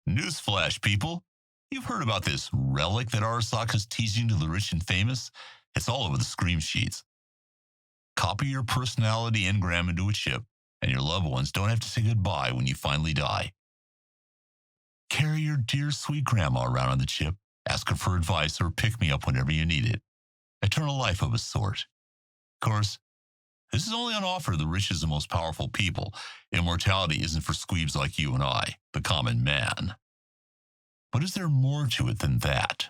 Newsflash, people. You've heard about this relic that Arasaka's teasing to the rich and famous? It's all over the scream sheets. Copy your personality engram into a chip, and your loved ones don't have to say goodbye when you finally die. Carry your dear sweet grandma around on the chip, ask her for advice, or pick me up whenever you need it. Eternal life of a sort. Of course, this is only on offer to the richest and most powerful people. Immortality isn't for squeebs like you and I, the common man. But is there more to it than that?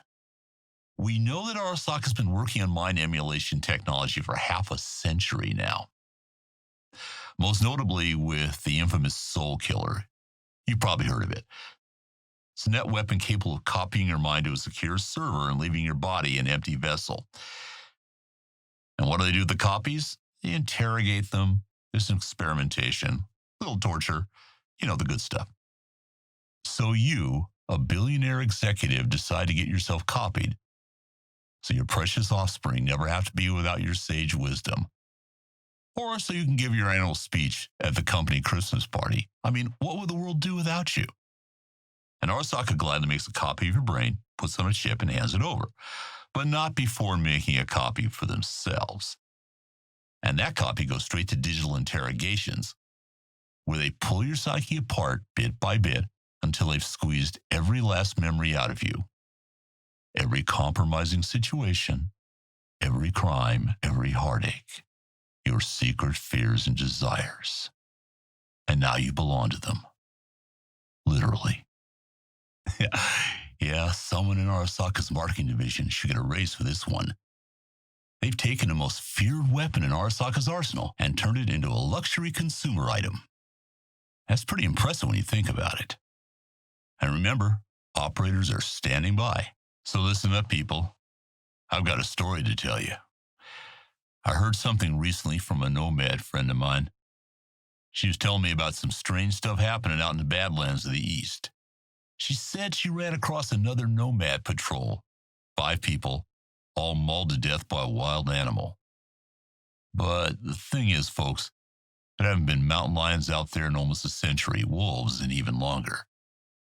We know that Arasaka's been working on mind emulation technology for half a century now. Most notably with the infamous Soul Killer. You've probably heard of it. It's a net weapon capable of copying your mind to a secure server and leaving your body an empty vessel. And what do they do with the copies? They interrogate them. There's some experimentation, a little torture, the good stuff. So you, a billionaire executive, decide to get yourself copied so your precious offspring never have to be without your sage wisdom. Or so you can give your annual speech at the company Christmas party. I mean, what would the world do without you? And Arasaka gladly makes a copy of your brain, puts it on a chip, and hands it over. But not before making a copy for themselves. And that copy goes straight to digital interrogations, where they pull your psyche apart bit by bit until they've squeezed every last memory out of you. Every compromising situation, every crime, every heartache, your secret fears and desires. And now you belong to them. Literally. Yeah, someone in Arasaka's marketing division should get a raise for this one. They've taken the most feared weapon in Arasaka's arsenal and turned it into a luxury consumer item. That's pretty impressive when you think about it. And remember, operators are standing by. So listen up, people. I've got a story to tell you. I heard something recently from a nomad friend of mine. She was telling me about some strange stuff happening out in the Badlands of the East. She said she ran across another nomad patrol. 5 people, all mauled to death by a wild animal. But the thing is, folks, there haven't been mountain lions out there in almost a century, wolves in even longer.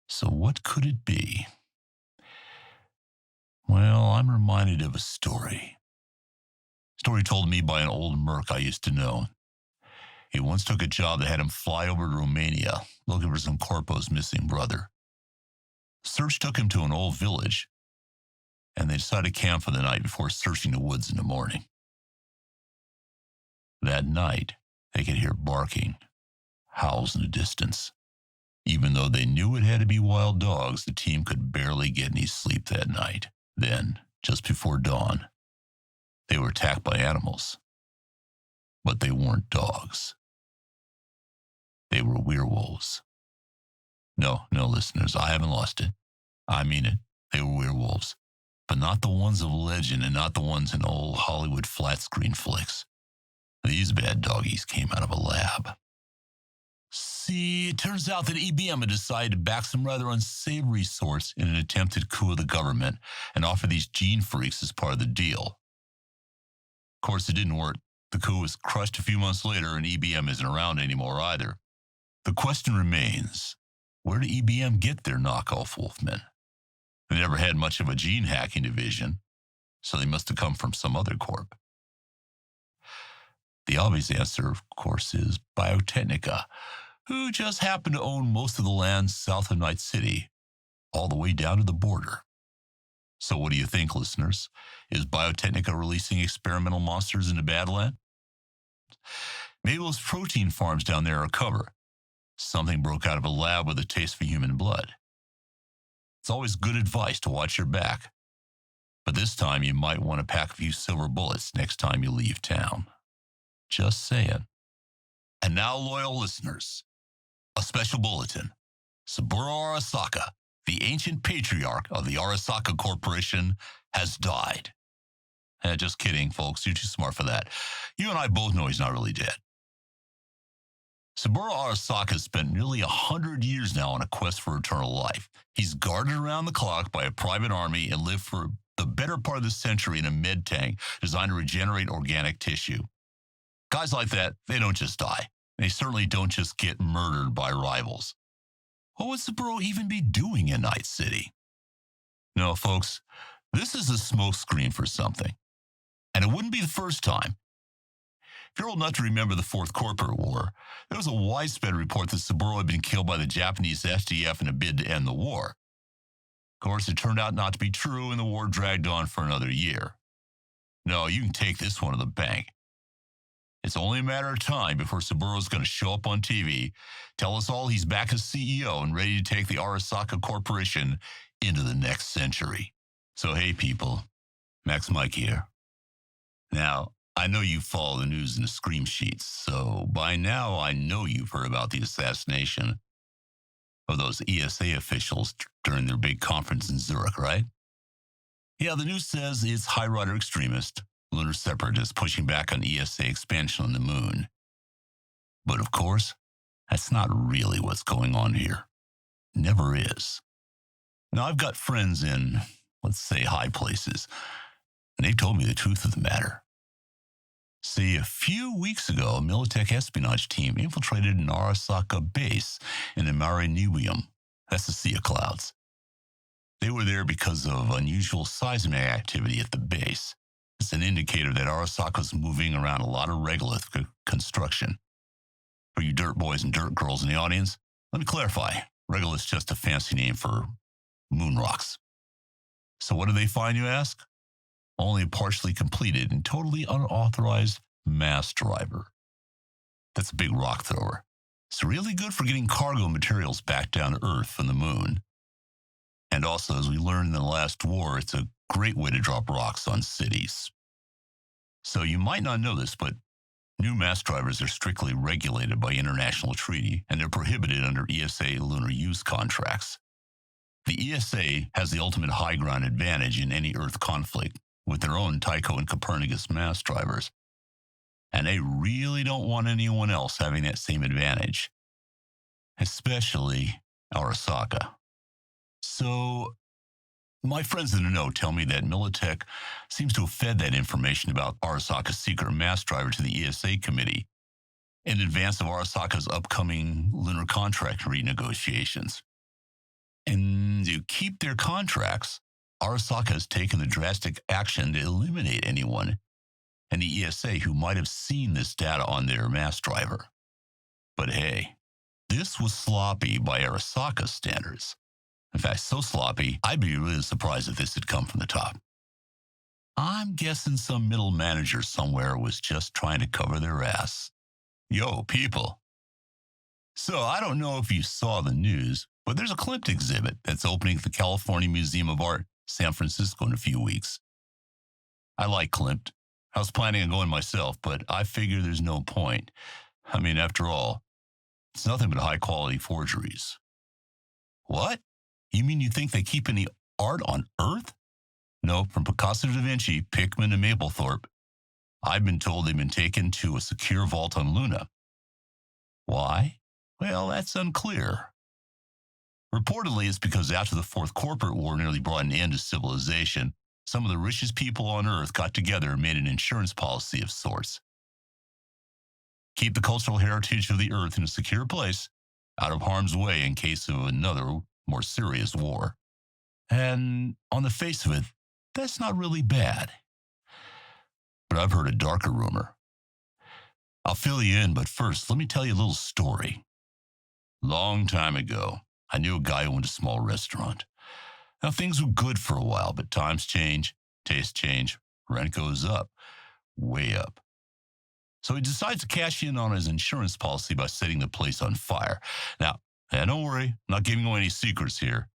So what could it be? Well, I'm reminded of a story. Story told to me by an old merc I used to know. He once took a job that had him fly over to Romania, looking for some corpo's missing brother. Search took him to an old village, and they decided to camp for the night before searching the woods in the morning. That night, they could hear barking, howls in the distance. Even though they knew it had to be wild dogs, the team could barely get any sleep that night. Then, just before dawn, they were attacked by animals. But they weren't dogs. They were werewolves. No, listeners, I haven't lost it. I mean it. They were werewolves. But not the ones of legend and not the ones in old Hollywood flat screen flicks. These bad doggies came out of a lab. See, it turns out that EBM had decided to back some rather unsavory sorts in an attempted coup of the government and offer these gene freaks as part of the deal. Of course, it didn't work. The coup was crushed a few months later and EBM isn't around anymore either. The question remains, where did EBM get their knockoff wolfmen? They never had much of a gene hacking division, so they must have come from some other corp. The obvious answer, of course, is Biotechnica, who just happened to own most of the land south of Night City, all the way down to the border. So what do you think, listeners? Is Biotechnica releasing experimental monsters in the Badlands? Maybe those protein farms down there are cover. Something broke out of a lab with a taste for human blood. It's always good advice to watch your back. But this time you might want to pack a few silver bullets next time you leave town. Just saying. And now, loyal listeners, a special bulletin. Saburo Arasaka, the ancient patriarch of the Arasaka Corporation, has died. Just kidding, folks. You're too smart for that. You and I both know he's not really dead. Saburo Arasaka has spent nearly 100 years now on a quest for eternal life. He's guarded around the clock by a private army and lived for the better part of the century in a med tank designed to regenerate organic tissue. Guys like that, they don't just die. They certainly don't just get murdered by rivals. What would Saburo even be doing in Night City? No, folks, this is a smokescreen for something. And it wouldn't be the first time. If you're old enough to remember the Fourth Corporate War, there was a widespread report that Saburo had been killed by the Japanese SDF in a bid to end the war. Of course, it turned out not to be true, and the war dragged on for another year. No, you can take this one to the bank. It's only a matter of time before Saburo's going to show up on TV, tell us all he's back as CEO and ready to take the Arasaka Corporation into the next century. So hey people, Max Mike here. Now, I know you follow the news in the scream sheets, so by now I know you've heard about the assassination of those ESA officials during their big conference in Zurich, right? Yeah, the news says it's high-rider extremist, lunar separatists pushing back on ESA expansion on the moon. But of course, that's not really what's going on here. Never is. Now, I've got friends in, let's say, high places, and they've told me the truth of the matter. See, a few weeks ago, a Militech espionage team infiltrated an Arasaka base in the Mare Nubium. That's the Sea of Clouds. They were there because of unusual seismic activity at the base. It's an indicator that Arasaka's moving around a lot of regolith construction. For you dirt boys and dirt girls in the audience, let me clarify. Regolith's just a fancy name for moon rocks. So what do they find, you ask? Only a partially completed and totally unauthorized mass driver. That's a big rock thrower. It's really good for getting cargo materials back down to Earth from the moon. And also, as we learned in the last war, it's a great way to drop rocks on cities. So you might not know this, but new mass drivers are strictly regulated by international treaty, and they're prohibited under ESA lunar use contracts. The ESA has the ultimate high ground advantage in any Earth conflict, with their own Tycho and Copernicus mass drivers. And they really don't want anyone else having that same advantage, especially Arasaka. So, my friends in the know tell me that Militech seems to have fed that information about Arasaka's secret mass driver to the ESA committee in advance of Arasaka's upcoming lunar contract renegotiations. And to keep their contracts, Arasaka has taken the drastic action to eliminate anyone in the ESA who might have seen this data on their mass driver. But hey, this was sloppy by Arasaka standards. In fact, so sloppy, I'd be really surprised if this had come from the top. I'm guessing some middle manager somewhere was just trying to cover their ass. Yo, people. So I don't know if you saw the news, but there's a Klimt exhibit that's opening at the California Museum of Art, San Francisco, in a few weeks. I like Klimt. I was planning on going myself, but I figure there's no point. I mean, after all, it's nothing but high-quality forgeries. What? You mean you think they keep any art on Earth? No, from Picasso to Da Vinci, Pickman, and Mapplethorpe, I've been told they've been taken to a secure vault on Luna. Why? Well, that's unclear. Reportedly, it's because after the Fourth Corporate War nearly brought an end to civilization, some of the richest people on Earth got together and made an insurance policy of sorts. Keep the cultural heritage of the Earth in a secure place, out of harm's way in case of another, more serious war. And on the face of it, that's not really bad. But I've heard a darker rumor. I'll fill you in, but first, let me tell you a little story. Long time ago, I knew a guy who owned a small restaurant. Now, things were good for a while, but times change, tastes change, rent goes up, way up. So he decides to cash in on his insurance policy by setting the place on fire. Now, don't worry, I'm not giving away any secrets here.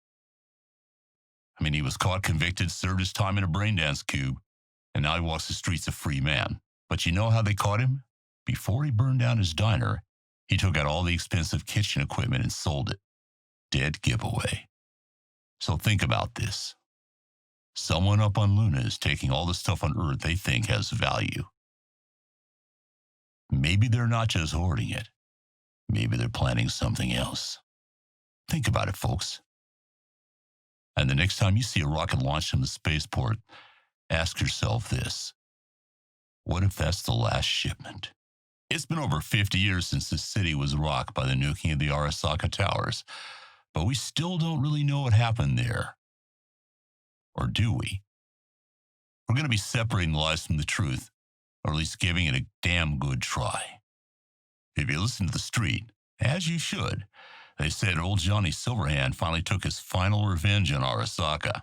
I mean, he was caught, convicted, served his time in a brain dance cube, and now he walks the streets a free man. But you know how they caught him? Before he burned down his diner, he took out all the expensive kitchen equipment and sold it. Dead giveaway. So think about this. Someone up on Luna is taking all the stuff on Earth they think has value. Maybe they're not just hoarding it. Maybe they're planning something else. Think about it, folks. And the next time you see a rocket launched from the spaceport, ask yourself this. What if that's the last shipment? It's been over 50 years since the city was rocked by the nuking of the Arasaka Towers. But we still don't really know what happened there. Or do we? We're going to be separating lies from the truth, or at least giving it a damn good try. If you listen to the street, as you should, they said old Johnny Silverhand finally took his final revenge on Arasaka.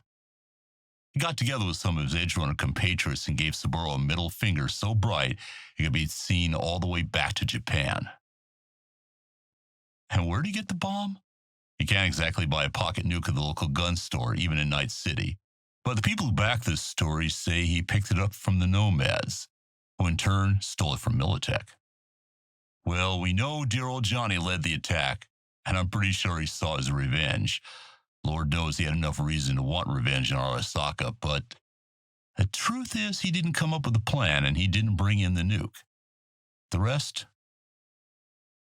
He got together with some of his Edgerunner compatriots and gave Saburo a middle finger so bright it could be seen all the way back to Japan. And where did he get the bomb? You can't exactly buy a pocket nuke at the local gun store, even in Night City. But the people who back this story say he picked it up from the Nomads, who in turn stole it from Militech. Well, we know dear old Johnny led the attack, and I'm pretty sure he saw his revenge. Lord knows he had enough reason to want revenge on Arasaka, but the truth is he didn't come up with a plan and he didn't bring in the nuke. The rest?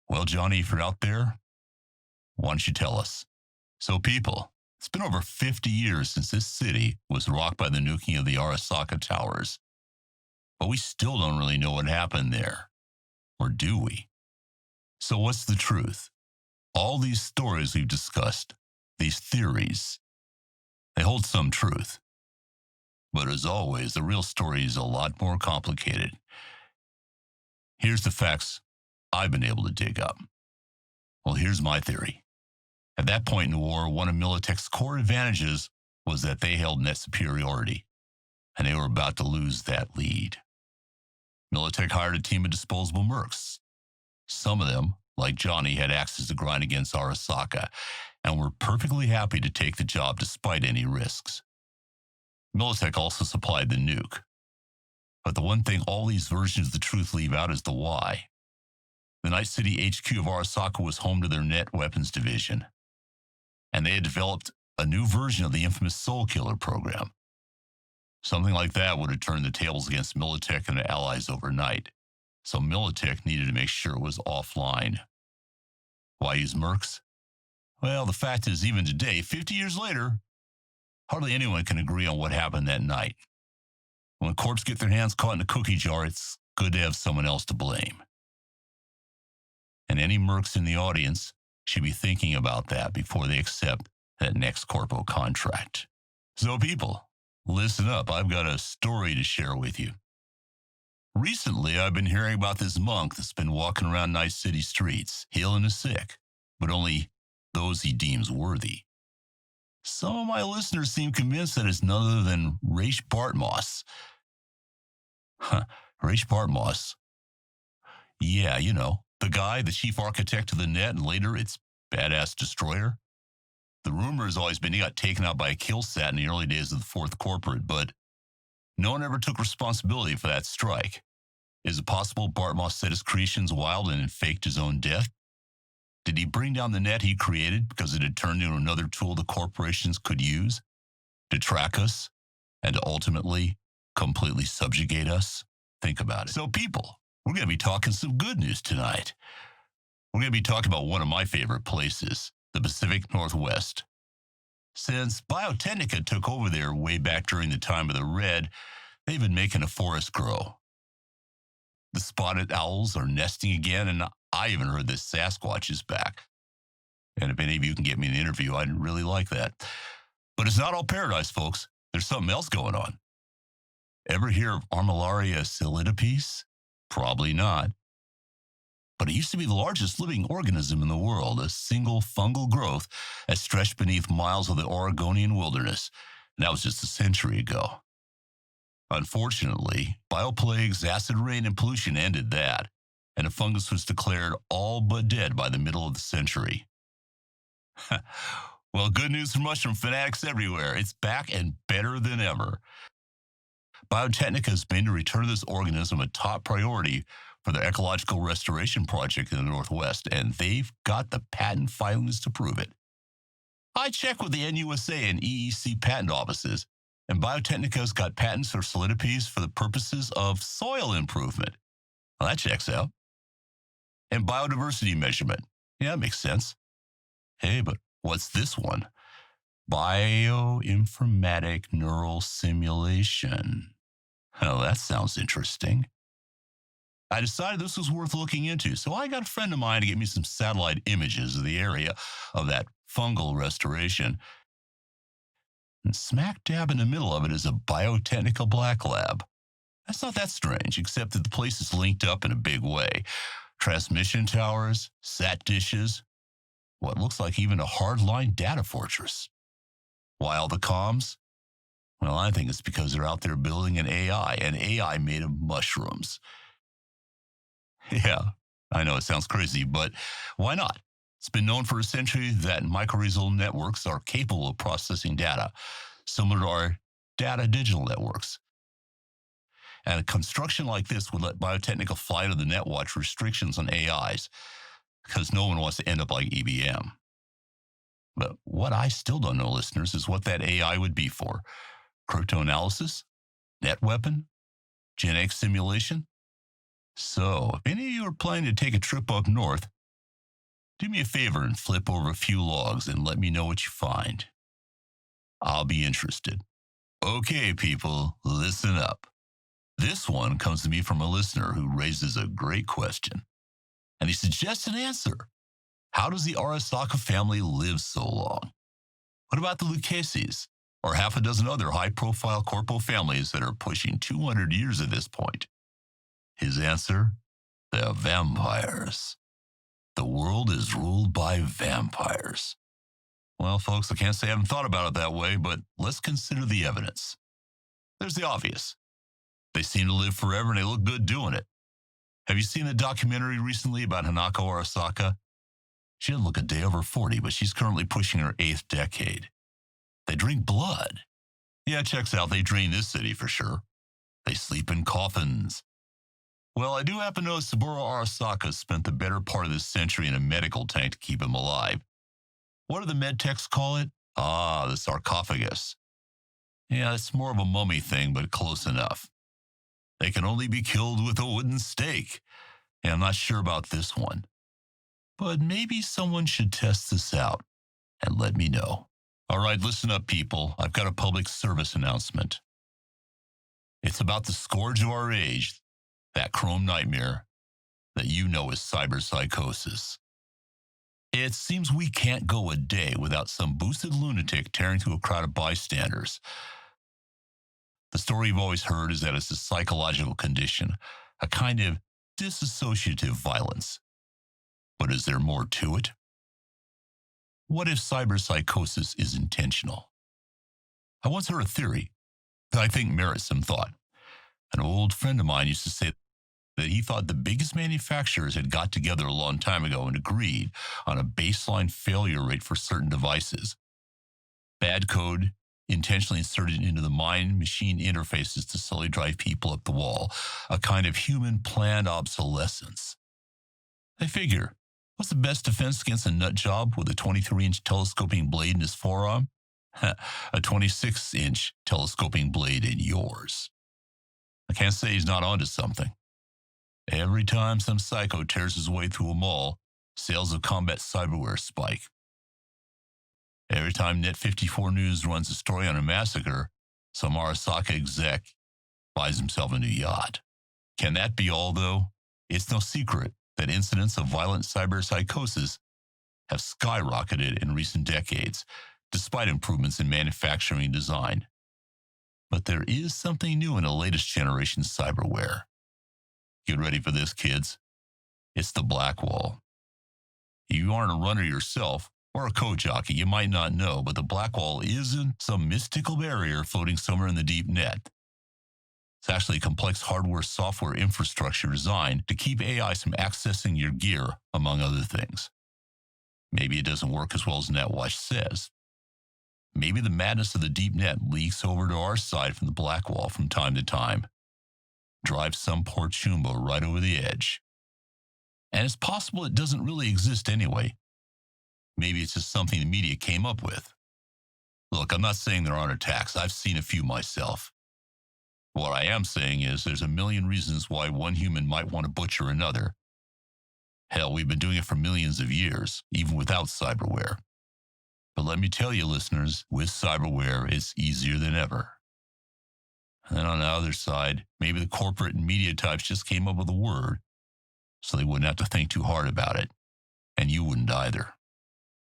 Well, Johnny, if you're out there, why don't you tell us? So people, it's been over 50 years since this city was rocked by the nuking of the Arasaka towers. But we still don't really know what happened there. Or do we? So what's the truth? All these stories we've discussed, these theories, they hold some truth. But as always, the real story is a lot more complicated. Here's the facts I've been able to dig up. Well, here's my theory. At that point in the war, one of Militech's core advantages was that they held net superiority, and they were about to lose that lead. Militech hired a team of disposable mercs. Some of them, like Johnny, had axes to grind against Arasaka, and were perfectly happy to take the job despite any risks. Militech also supplied the nuke. But the one thing all these versions of the truth leave out is the why. The Night City HQ of Arasaka was home to their net weapons division, and they had developed a new version of the infamous Soul Killer program. Something like that would have turned the tables against Militech and their allies overnight, so Militech needed to make sure it was offline. Why use mercs? Well, the fact is, even today, 50 years later, hardly anyone can agree on what happened that night. When corps get their hands caught in a cookie jar, it's good to have someone else to blame. And any mercs in the audience should be thinking about that before they accept that next corpo contract. So people, listen up. I've got a story to share with you. Recently, I've been hearing about this monk that's been walking around Night City streets, healing the sick, but only those he deems worthy. Some of my listeners seem convinced that it's none other than Raish Bartmoss. Raish Bartmoss. Yeah, you know, the guy, the chief architect of the net, and later its badass destroyer. The rumor has always been he got taken out by a kill sat in the early days of the Fourth Corporate, but no one ever took responsibility for that strike. Is it possible Bartmoss set his creations wild and faked his own death? Did he bring down the net he created because it had turned into another tool the corporations could use to track us and to ultimately completely subjugate us? Think about it. So people, we're going to be talking some good news tonight. We're going to be talking about one of my favorite places, the Pacific Northwest. Since Biotechnica took over there way back during the time of the Red, they've been making a forest grow. The spotted owls are nesting again, and I even heard that Sasquatch is back. And if any of you can get me an interview, I'd really like that. But it's not all paradise, folks. There's something else going on. Ever hear of Armillaria solidipes? Probably not. But it used to be the largest living organism in the world, a single fungal growth that stretched beneath miles of the Oregonian wilderness. And that was just a century ago. Unfortunately, bioplagues, acid rain, and pollution ended that, and the fungus was declared all but dead by the middle of the century. Well, good news for mushroom fanatics everywhere. It's back and better than ever. Biotechnica has made the return of this organism a top priority for their ecological restoration project in the Northwest, and they've got the patent filings to prove it. I checked with the NUSA and EEC patent offices, and Biotechnica's got patents for solidipes for the purposes of soil improvement. Well, that checks out. And biodiversity measurement. Yeah, that makes sense. Hey, but what's this one? Bioinformatic neural simulation. Well, that sounds interesting. I decided this was worth looking into, so I got a friend of mine to get me some satellite images of the area of that fungal restoration. And smack dab in the middle of it is a biotechnical black lab. That's not that strange, except that the place is linked up in a big way. Transmission towers, sat dishes, what looks like even a hardline data fortress. Why all the comms? Well, I think it's because they're out there building an AI made of mushrooms. Yeah, I know it sounds crazy, but why not? It's been known for a century that microresonant networks are capable of processing data, similar to our data digital networks. And a construction like this would let Biotechnica fly to the net watch restrictions on AIs, because no one wants to end up like EBM. But what I still don't know, listeners, is what that AI would be for. Cryptoanalysis? Net weapon? Gen X simulation? So, if any of you are planning to take a trip up north, do me a favor and flip over a few logs and let me know what you find. I'll be interested. Okay, people, listen up. This one comes to me from a listener who raises a great question. And he suggests an answer. How does the Arasaka family live so long? What about the Lucases, or half a dozen other high-profile corpo families that are pushing 200 years at this point? His answer? The vampires. The world is ruled by vampires. Well, folks, I can't say I haven't thought about it that way, but let's consider the evidence. There's the obvious. They seem to live forever and they look good doing it. Have you seen the documentary recently about Hanako Arasaka? She doesn't look a day over 40, but she's currently pushing her 8th decade. They drink blood. Yeah, checks out. They drain this city for sure. They sleep in coffins. Well, I do happen to know Saburo Arasaka spent the better part of this century in a medical tank to keep him alive. What do the med techs call it? Ah, the sarcophagus. Yeah, it's more of a mummy thing, but close enough. They can only be killed with a wooden stake. And I'm not sure about this one. But maybe someone should test this out and let me know. All right, listen up, people. I've got a public service announcement. It's about the scourge of our age, that chrome nightmare that you know is cyberpsychosis. It seems we can't go a day without some boosted lunatic tearing through a crowd of bystanders. The story you've always heard is that it's a psychological condition, a kind of dissociative violence. But is there more to it? What if cyberpsychosis is intentional? I once heard a theory that I think merits some thought. An old friend of mine used to say that he thought the biggest manufacturers had got together a long time ago and agreed on a baseline failure rate for certain devices. Bad code intentionally inserted into the mind-machine interfaces to slowly drive people up the wall, a kind of human planned obsolescence. I figure, what's the best defense against a nut job with a 23-inch telescoping blade in his forearm? A 26-inch telescoping blade in yours. I can't say he's not onto something. Every time some psycho tears his way through a mall, sales of combat cyberware spike. Every time Net54 News runs a story on a massacre, some Arasaka exec buys himself a new yacht. Can that be all, though? It's no secret that incidents of violent cyberpsychosis have skyrocketed in recent decades, despite improvements in manufacturing and design. But there is something new in the latest generation cyberware. Get ready for this, kids. It's the Black Wall. If you aren't a runner yourself, or a code jockey, you might not know, but the Black Wall isn't some mystical barrier floating somewhere in the deep net. It's actually a complex hardware-software infrastructure designed to keep AI from accessing your gear, among other things. Maybe it doesn't work as well as NetWatch says. Maybe the madness of the deep net leaks over to our side from the Black Wall from time to time. Drives some poor chumbo right over the edge. And it's possible it doesn't really exist anyway. Maybe it's just something the media came up with. Look, I'm not saying there aren't attacks. I've seen a few myself. What I am saying is there's a million reasons why one human might want to butcher another. Hell, we've been doing it for millions of years, even without cyberware. But let me tell you, listeners, with cyberware, it's easier than ever. And then on the other side, maybe the corporate and media types just came up with a word, so they wouldn't have to think too hard about it. And you wouldn't either.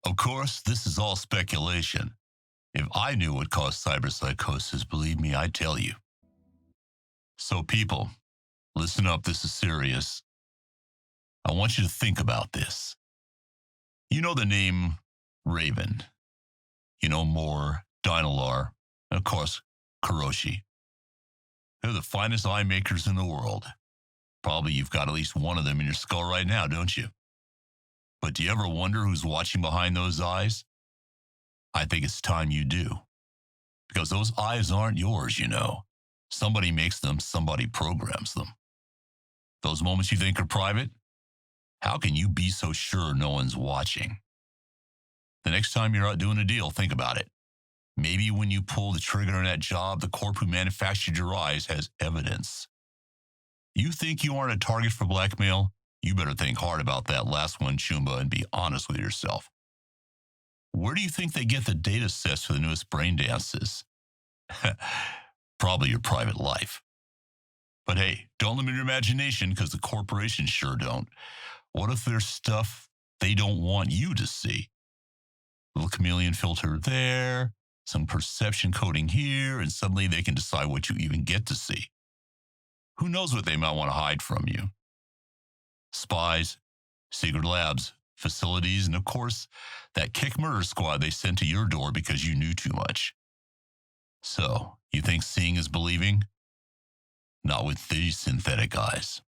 Of course, this is all speculation. If I knew what caused cyberpsychosis, believe me, I'd tell you. So people, listen up, this is serious. I want you to think about this. You know the name Raven. You know Moore, Dynalar, and of course, Kuroshi. They're the finest eye makers in the world. Probably you've got at least one of them in your skull right now, don't you? But do you ever wonder who's watching behind those eyes? I think it's time you do. Because those eyes aren't yours, you know. Somebody makes them, somebody programs them. Those moments you think are private? How can you be so sure no one's watching? The next time you're out doing a deal, think about it. Maybe when you pull the trigger on that job, the corp who manufactured your eyes has evidence. You think you aren't a target for blackmail? You better think hard about that last one, Chumba, and be honest with yourself. Where do you think they get the data sets for the newest brain dances? Probably your private life. But hey, don't limit your imagination because the corporations sure don't. What if there's stuff they don't want you to see? Little chameleon filter there, some perception coding here, and suddenly they can decide what you even get to see. Who knows what they might want to hide from you? Spies, secret labs, facilities, and of course, that kick murder squad they sent to your door because you knew too much. So, you think seeing is believing? Not with these synthetic eyes.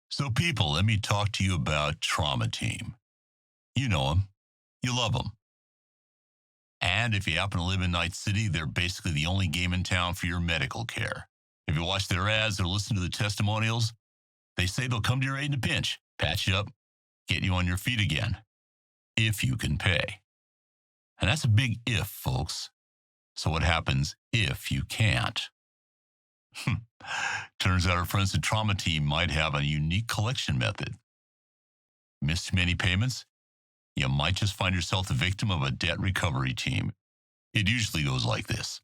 So people, let me talk to you about Trauma Team. You know them. You love them. And if you happen to live in Night City, they're basically the only game in town for your medical care. If you watch their ads or listen to the testimonials, they say they'll come to your aid in a pinch, patch you up, get you on your feet again. If you can pay. And that's a big if, folks. So what happens if you can't? Turns out our friends at Trauma Team might have a unique collection method. Missed too many payments? You might just find yourself the victim of a debt recovery team. It usually goes like this.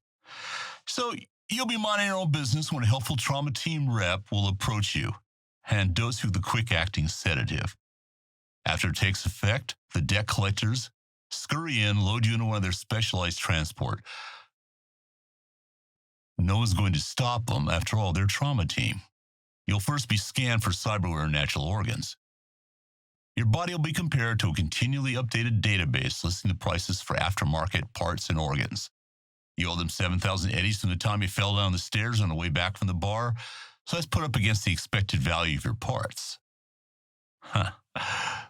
So you'll be minding your own business when a helpful Trauma Team rep will approach you and dose you with a quick-acting sedative. After it takes effect, the debt collectors scurry in, load you into one of their specialized transport. No one's going to stop them. After all, they're Trauma Team. You'll first be scanned for cyberware and natural organs. Your body will be compared to a continually updated database listing the prices for aftermarket parts and organs. You owe them 7,000 eddies from the time you fell down the stairs on the way back from the bar, so that's put up against the expected value of your parts.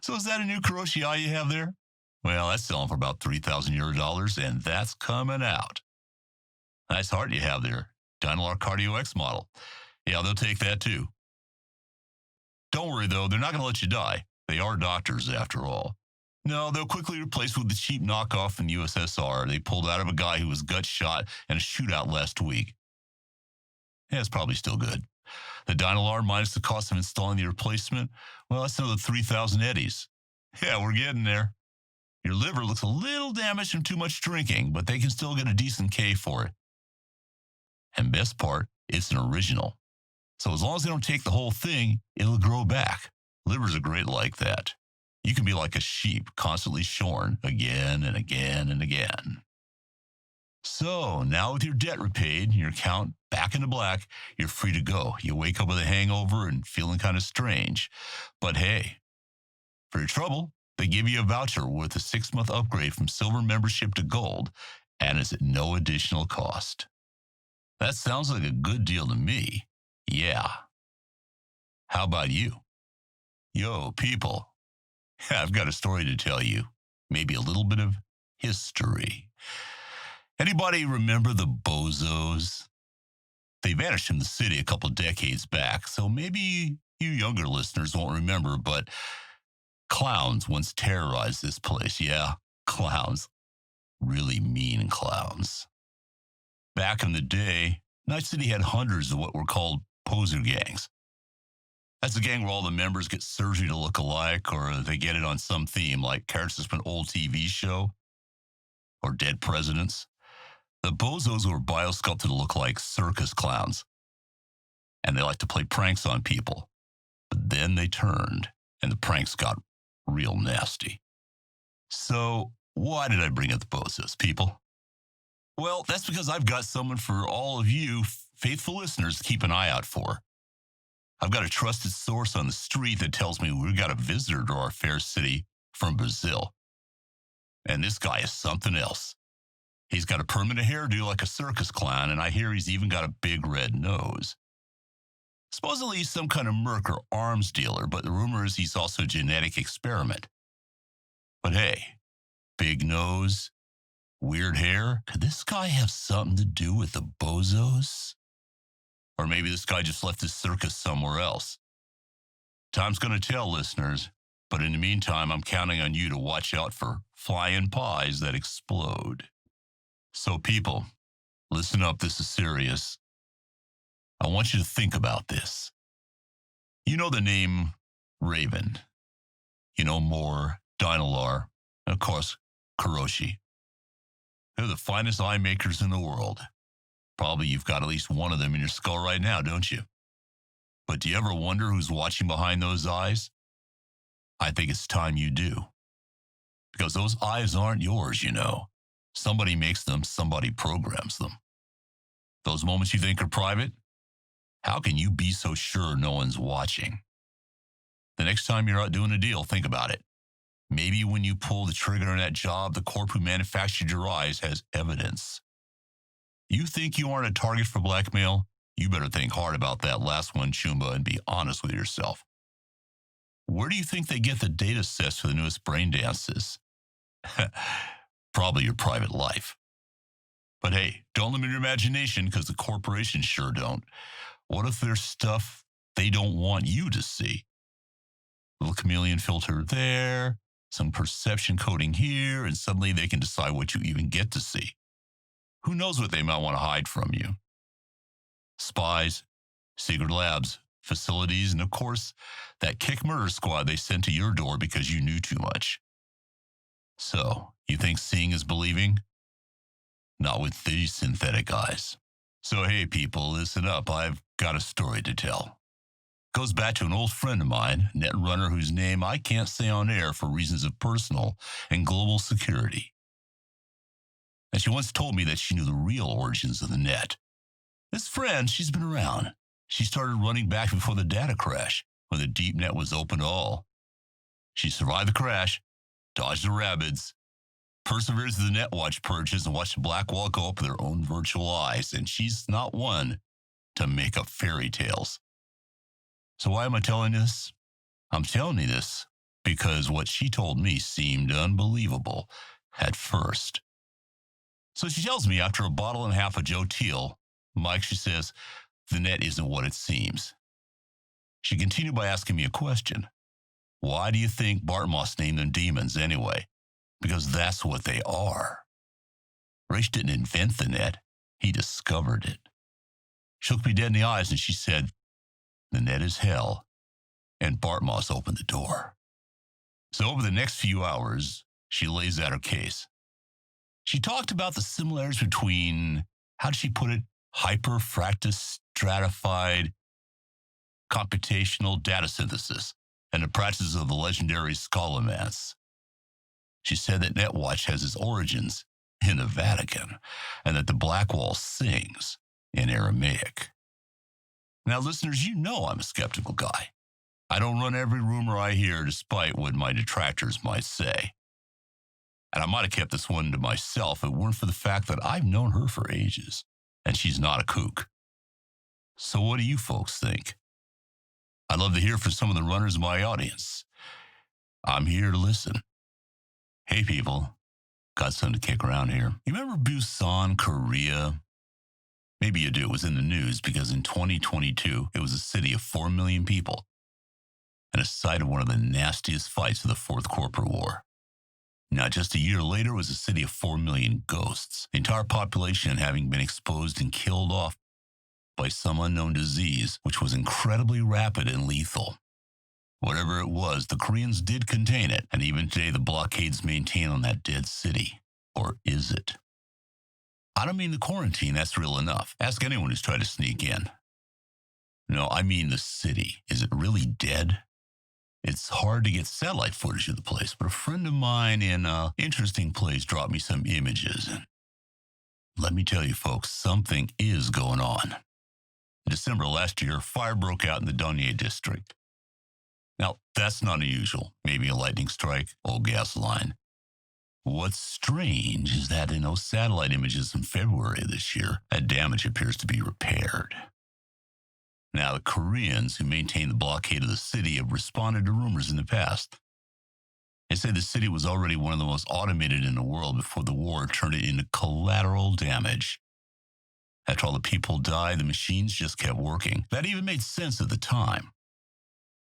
So is that a new Kuroshi eye you have there? Well, that's selling for about $3,000 and that's coming out. Nice heart you have there. Dynalar Cardio X model. Yeah, they'll take that too. Don't worry though, they're not going to let you die. They are doctors after all. No, they'll quickly replace with the cheap knockoff from the USSR they pulled out of a guy who was gut shot in a shootout last week. Yeah, it's probably still good. The Dynalar minus the cost of installing the replacement, well, that's another 3,000 eddies. Yeah, we're getting there. Your liver looks a little damaged from too much drinking, but they can still get a decent K for it. And best part, it's an original. So as long as they don't take the whole thing, it'll grow back. Livers are great like that. You can be like a sheep, constantly shorn again and again and again. So now with your debt repaid, your account back in the black, you're free to go. You wake up with a hangover and feeling kind of strange. But hey, for your trouble, they give you a voucher with a 6-month upgrade from silver membership to gold, and it's at no additional cost. That sounds like a good deal to me. Yeah. How about you? Yo, people. I've got a story to tell you. Maybe a little bit of history. Anybody remember the bozos? They vanished from the city a couple decades back, so maybe you younger listeners won't remember, but clowns once terrorized this place. Yeah, clowns. Really mean clowns. Back in the day, Night City had hundreds of what were called poser gangs. That's a gang where all the members get surgery to look alike, or they get it on some theme like characters from an old TV show, or dead presidents. The bozos were biosculpted to look like circus clowns, and they like to play pranks on people. But then they turned, and the pranks got real nasty. So Why did I bring up the bozos, people? Well, that's because I've got someone for all of you faithful listeners to keep an eye out for. I've got a trusted source on the street that tells me we've got a visitor to our fair city from Brazil. And this guy is something else. He's got a permanent hairdo like a circus clown, and I hear he's even got a big red nose. Supposedly he's some kind of merc or arms dealer, but the rumor is he's also a genetic experiment. But hey, big nose, weird hair, could this guy have something to do with the bozos? Or maybe this guy just left his circus somewhere else. Time's going to tell, listeners, but in the meantime, I'm counting on you to watch out for flying pies that explode. So people, listen up, this is serious. I want you to think about this. You know the name Raven. You know Moore, Dynalar, and of course, Kuroshi. They're the finest eye makers in the world. Probably you've got at least one of them in your skull right now, don't you? But do you ever wonder who's watching behind those eyes? I think it's time you do. Because those eyes aren't yours, you know. Somebody makes them, somebody programs them. Those moments you think are private? How can you be so sure no one's watching? The next time you're out doing a deal, think about it. Maybe when you pull the trigger on that job, the corp who manufactured your eyes has evidence. You think you aren't a target for blackmail? You better think hard about that last one, Chumba, and be honest with yourself. Where do you think they get the data sets for the newest brain dances? Probably your private life. But hey, don't limit your imagination because the corporations sure don't. What if there's stuff they don't want you to see? Little chameleon filter there, some perception coding here, and suddenly they can decide what you even get to see. Who knows what they might want to hide from you? Spies, secret labs, facilities, and of course, that kick murder squad they sent to your door because you knew too much. So, you think seeing is believing? Not with these synthetic eyes. So hey people, listen up, I've got a story to tell. Goes back to an old friend of mine, Netrunner, whose name I can't say on air for reasons of personal and global security. And she once told me that she knew the real origins of the net. This friend, she's been around. She started running back before the data crash, when the deep net was open to all. She survived the crash, dodged the rapids, persevered through the Netwatch purges, and watched the black wall go up with her own virtual eyes, and she's not one to make up fairy tales. So why am I telling you this? I'm telling you this because what she told me seemed unbelievable at first. So she tells me after a bottle and a half of Joe Teal, Mike, she says, the net isn't what it seems. She continued by asking me a question. Why do you think Bartmoss named them demons anyway? Because that's what they are. Raish didn't invent the net. He discovered it. She looked me dead in the eyes and she said, the net is hell. And Bartmoss opened the door. So over the next few hours, she lays out her case. She talked about the similarities between, how did she put it, hyperfractus stratified computational data synthesis and the practices of the legendary Scholomance. She said that Netwatch has its origins in the Vatican and that the Black Wall sings in Aramaic. Now, listeners, you know I'm a skeptical guy. I don't run every rumor I hear despite what my detractors might say. And I might have kept this one to myself if it weren't for the fact that I've known her for ages, and she's not a kook. So what do you folks think? I'd love to hear from some of the runners of my audience. I'm here to listen. Hey people, got something to kick around here. You remember Busan, Korea? Maybe you do. It was in the news because in 2022, it was a city of 4 million people and a site of one of the nastiest fights of the Fourth Corporate War. Now, just a year later, it was a city of 4 million ghosts, the entire population having been exposed and killed off by some unknown disease, which was incredibly rapid and lethal. Whatever it was, the Koreans did contain it, and even today the blockades maintain on that dead city. Or is it? I don't mean the quarantine, that's real enough. Ask anyone who's tried to sneak in. No, I mean the city. Is it really dead? It's hard to get satellite footage of the place, but a friend of mine in an interesting place dropped me some images. And let me tell you, folks, something is going on. In December last year, fire broke out in the Donye district. Now, that's not unusual. Maybe a lightning strike, old gas line. What's strange is that in those satellite images in February of this year, that damage appears to be repaired. Now, the Koreans who maintain the blockade of the city have responded to rumors in the past. They say the city was already one of the most automated in the world before the war turned it into collateral damage. After all the people died, the machines just kept working. That even made sense at the time.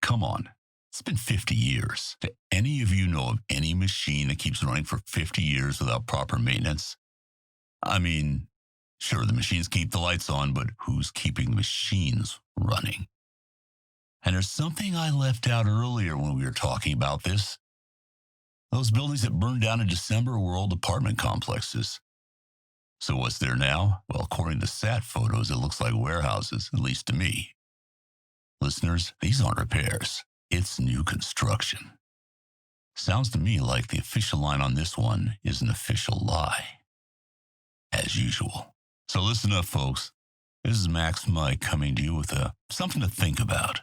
Come on, it's been 50 years. Do any of you know of any machine that keeps running for 50 years without proper maintenance? I mean, sure, the machines keep the lights on, but who's keeping the machines running? And there's something I left out earlier when we were talking about this. Those buildings that burned down in December were old apartment complexes. So what's there now? Well, according to sat photos, it looks like warehouses, at least to me. Listeners, these aren't repairs. It's new construction. Sounds to me like the official line on this one is an official lie. As usual. So listen up, folks. This is Max Mike coming to you with something to think about.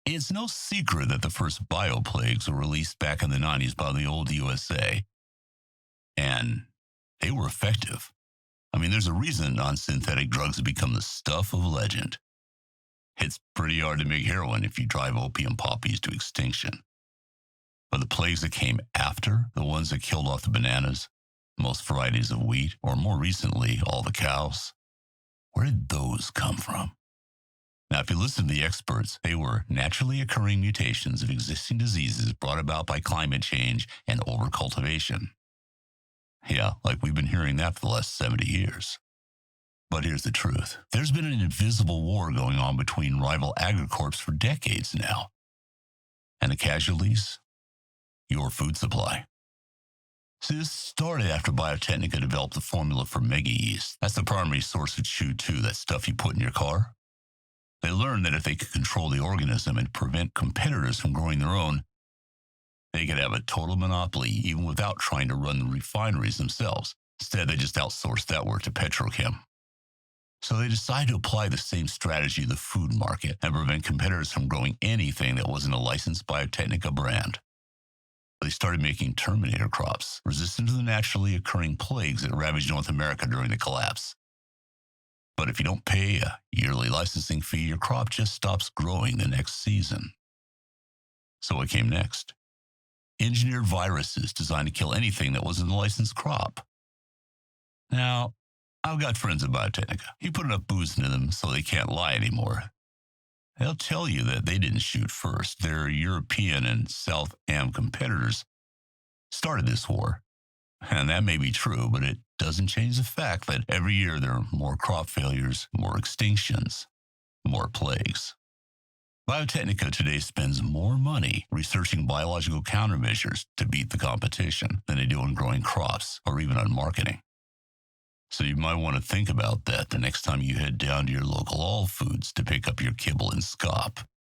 It's no secret that the first bioplagues were released back in the 90s by the old USA. And they were effective. I mean, there's a reason non-synthetic drugs have become the stuff of legend. It's pretty hard to make heroin if you drive opium poppies to extinction. But the plagues that came after, the ones that killed off the bananas, most varieties of wheat, or more recently, all the cows, where did those come from? Now, if you listen to the experts, they were naturally occurring mutations of existing diseases brought about by climate change and overcultivation. Yeah, like we've been hearing that for the last 70 years. But here's the truth. There's been an invisible war going on between rival agricorps for decades now. And the casualties? Your food supply. See, this started after Biotechnica developed the formula for mega yeast. That's the primary source of Chew 2, that stuff you put in your car. They learned that if they could control the organism and prevent competitors from growing their own, they could have a total monopoly even without trying to run the refineries themselves. Instead, they just outsourced that work to Petrochem. So they decided to apply the same strategy to the food market and prevent competitors from growing anything that wasn't a licensed Biotechnica brand. They started making Terminator crops, resistant to the naturally occurring plagues that ravaged North America during the collapse. But if you don't pay a yearly licensing fee, your crop just stops growing the next season. So what came next? Engineered viruses designed to kill anything that wasn't a licensed crop. Now, I've got friends at Biotechnica. You put enough booze into them so they can't lie anymore. They'll tell you that they didn't shoot first. Their European and South Am competitors started this war. And that may be true, but it doesn't change the fact that every year there are more crop failures, more extinctions, more plagues. Biotechnica today spends more money researching biological countermeasures to beat the competition than they do on growing crops or even on marketing. So you might want to think about that the next time you head down to your local All Foods to pick up your kibble and scop.